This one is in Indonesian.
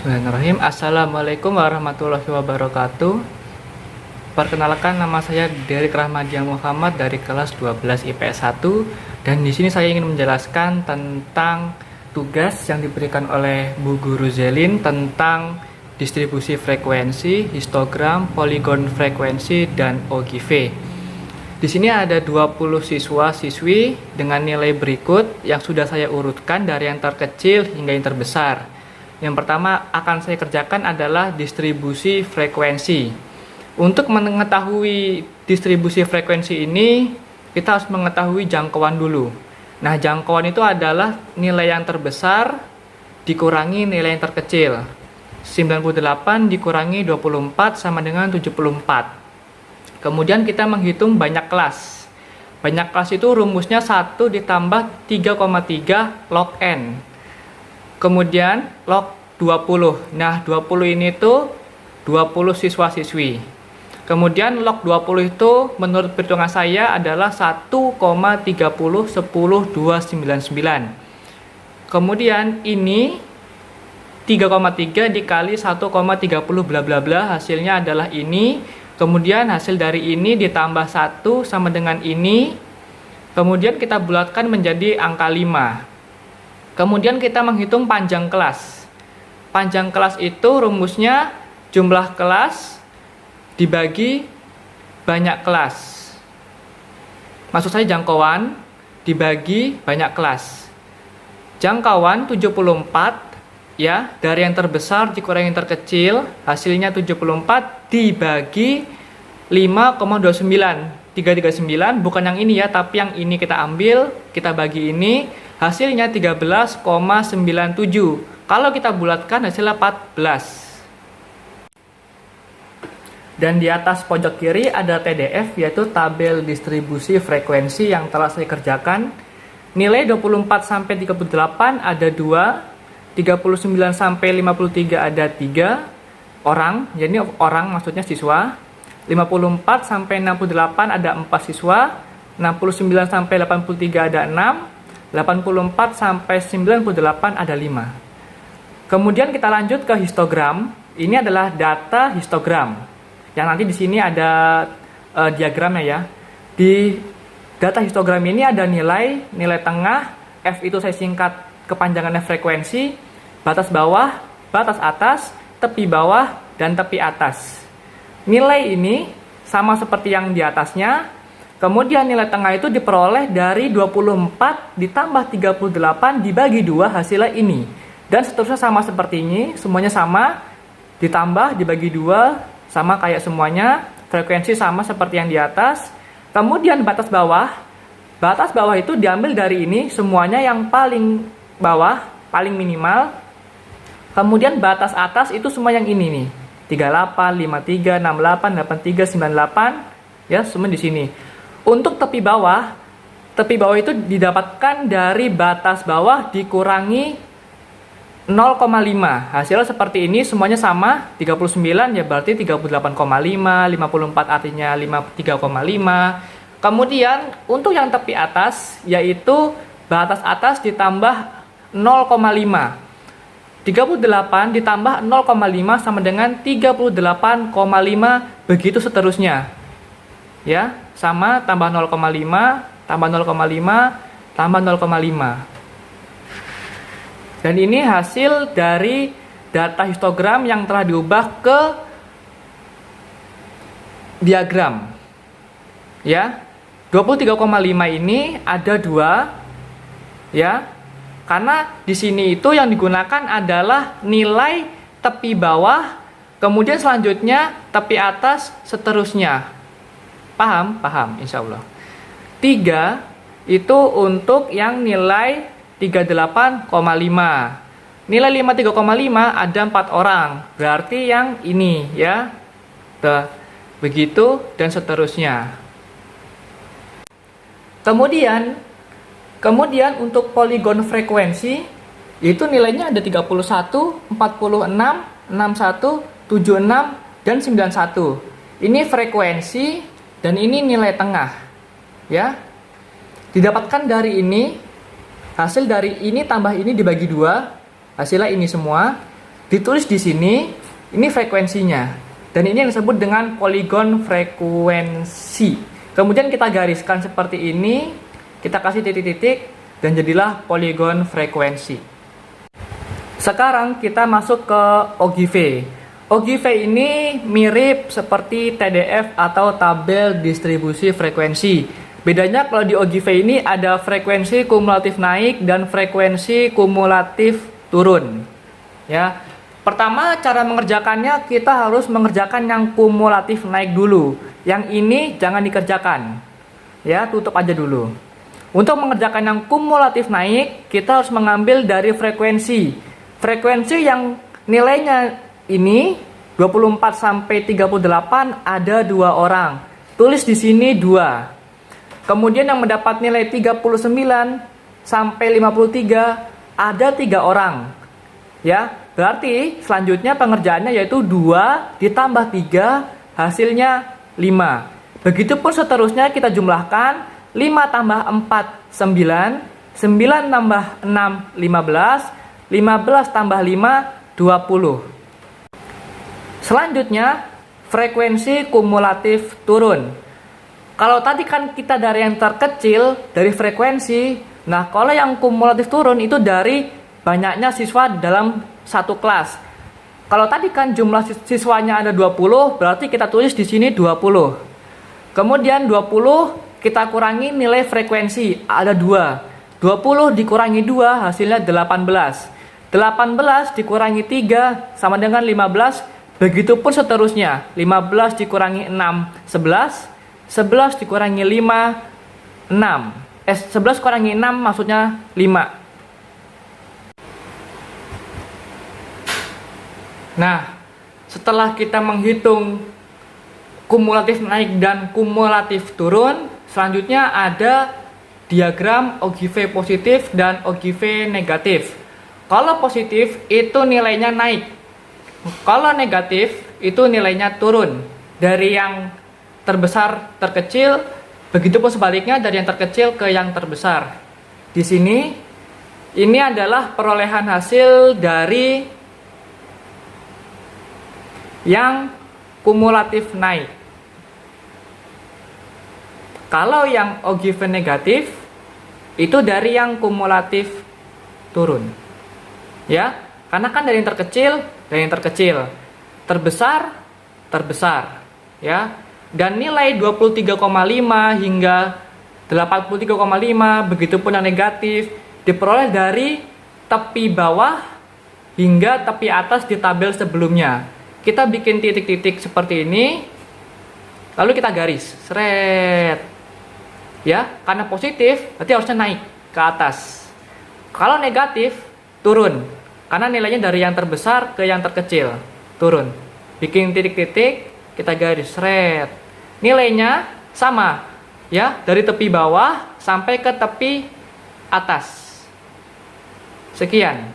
Bismillahirrahmanirrahim. Assalamualaikum warahmatullahi wabarakatuh. Perkenalkan, nama saya Derik Rahmadian Muhammad dari kelas 12 IPS 1, dan di sini saya ingin menjelaskan tentang tugas yang diberikan oleh Bu Guru Zelin tentang distribusi frekuensi, histogram, poligon frekuensi, dan OGV. Di sini ada 20 siswa-siswi dengan nilai berikut yang sudah saya urutkan dari yang terkecil hingga yang terbesar. Yang pertama akan saya kerjakan adalah distribusi frekuensi. Untuk mengetahui distribusi frekuensi ini, kita harus mengetahui jangkauan dulu. Nah, jangkauan itu adalah nilai yang terbesar dikurangi nilai yang terkecil. 98 dikurangi 24 sama dengan 74. Kemudian kita menghitung banyak kelas. Banyak kelas itu rumusnya 1 ditambah 3,3 log N. Kemudian log 20. Nah, 20 ini tuh 20 siswa-siswi. Kemudian log 20 itu menurut perhitungan saya adalah 1,3010,299. Kemudian ini 3,3 dikali 1,30 bla bla bla, hasilnya adalah ini. Kemudian hasil dari ini ditambah 1 sama dengan ini. Kemudian kita bulatkan menjadi angka 5. Kemudian kita menghitung panjang kelas. Panjang kelas itu rumusnya jumlah kelas dibagi banyak kelas. Maksud saya jangkauan dibagi banyak kelas. Jangkauan 74 ya, dari yang terbesar dikurangi yang terkecil, hasilnya 74 dibagi 5,29. 339 bukan yang ini ya, tapi yang ini kita ambil, kita bagi ini, hasilnya 13,97. Kalau kita bulatkan hasilnya 14. Dan di atas pojok kiri ada TDF, yaitu tabel distribusi frekuensi yang telah saya kerjakan. Nilai 24 sampai 38 ada 2, 39 sampai 53 ada 3 orang, jadi orang maksudnya siswa. 54 sampai 68 ada 4 siswa, 69 sampai 83 ada 6, 84 sampai 98 ada 5. Kemudian kita lanjut ke histogram. Ini adalah data histogram. Yang nanti di sini ada diagramnya ya. Di data histogram ini ada nilai tengah, F itu saya singkat kepanjangannya frekuensi, batas bawah, batas atas, tepi bawah, dan tepi atas. Nilai ini sama seperti yang di atasnya. Kemudian nilai tengah itu diperoleh dari 24 ditambah 38 dibagi 2, hasilnya ini. Dan seterusnya sama seperti ini, semuanya sama, ditambah dibagi 2, sama kayak semuanya, frekuensi sama seperti yang di atas. Kemudian batas bawah itu diambil dari ini, semuanya yang paling bawah, paling minimal. Kemudian batas atas itu semua yang ini nih, 38, 53, 68, 83, 98, ya semua di sini. Untuk tepi bawah itu didapatkan dari batas bawah dikurangi 0,5. Hasilnya seperti ini, semuanya sama, 39 ya berarti 38,5, 54 artinya 53,5. Kemudian untuk yang tepi atas yaitu batas atas ditambah 0,5. 38 ditambah 0,5 sama dengan 38,5, begitu seterusnya. Ya, sama tambah 0,5, tambah 0,5, tambah 0,5. Dan ini hasil dari data histogram yang telah diubah ke diagram. Ya. 23,5 ini ada 2 ya. Karena di sini itu yang digunakan adalah nilai tepi bawah, kemudian selanjutnya tepi atas, seterusnya. Paham? Paham, insya Allah. 3 itu untuk yang nilai 38,5. Nilai 53,5 ada 4 orang, berarti yang ini ya. Begitu dan seterusnya. Kemudian untuk poligon frekuensi itu nilainya ada 31, 46, 61, 76, dan 91. Ini frekuensi dan ini nilai tengah. Ya. Didapatkan dari ini, hasil dari ini tambah ini dibagi 2, hasilnya ini semua. Ditulis di sini, ini frekuensinya. Dan ini yang disebut dengan poligon frekuensi. Kemudian kita gariskan seperti ini, kita kasih titik-titik, dan jadilah poligon frekuensi. Sekarang kita masuk ke Ogilvy. Ogilvy ini mirip seperti TDF atau tabel distribusi frekuensi. Bedanya kalau di Ogilvy ini ada frekuensi kumulatif naik dan frekuensi kumulatif turun. Ya. Pertama, cara mengerjakannya kita harus mengerjakan yang kumulatif naik dulu. Yang ini jangan dikerjakan. Ya, tutup aja dulu. Untuk mengerjakan yang kumulatif naik, kita harus mengambil dari frekuensi. Frekuensi yang nilainya ini 24 sampai 38 ada 2 orang. Tulis di sini 2. Kemudian yang mendapat nilai 39 sampai 53 ada 3 orang. Ya, berarti selanjutnya pengerjaannya yaitu 2 ditambah 3 hasilnya 5. Begitupun seterusnya kita jumlahkan 5 tambah 4 9, 9 tambah 6 15, 15 tambah 5 20. Selanjutnya frekuensi kumulatif turun. Kalau tadi kan kita dari yang terkecil dari frekuensi, nah kalau yang kumulatif turun itu dari banyaknya siswa dalam satu kelas. Kalau tadi kan jumlah siswanya ada 20, berarti kita tulis di sini 20. Kemudian 20 kita kurangi nilai frekuensi, ada 2. 20 dikurangi 2 hasilnya 18. 18 dikurangi 3 sama dengan 15. Begitupun seterusnya. 15 dikurangi 6 11. 11 dikurangi 5 6. 11 kurangi 6 maksudnya 5. Nah, setelah kita menghitung kumulatif naik dan kumulatif turun, selanjutnya ada diagram Ogilvy positif dan Ogilvy negatif. Kalau positif itu nilainya naik. Kalau negatif itu nilainya turun. Dari yang terbesar terkecil, begitupun sebaliknya dari yang terkecil ke yang terbesar. Di sini ini adalah perolehan hasil dari yang kumulatif naik. Kalau yang Ogilvy negatif itu dari yang kumulatif turun. Ya, karena kan dari yang terkecil, terbesar, ya. Dan nilai 23,5 hingga 83,5 begitupun yang negatif diperoleh dari tepi bawah hingga tepi atas di tabel sebelumnya. Kita bikin titik-titik seperti ini, lalu kita garis, seret. Ya, karena positif, berarti harusnya naik ke atas. Kalau negatif, turun. Karena nilainya dari yang terbesar ke yang terkecil, turun. Bikin titik-titik, kita garis, seret. Nilainya sama, ya, dari tepi bawah sampai ke tepi atas. Sekian.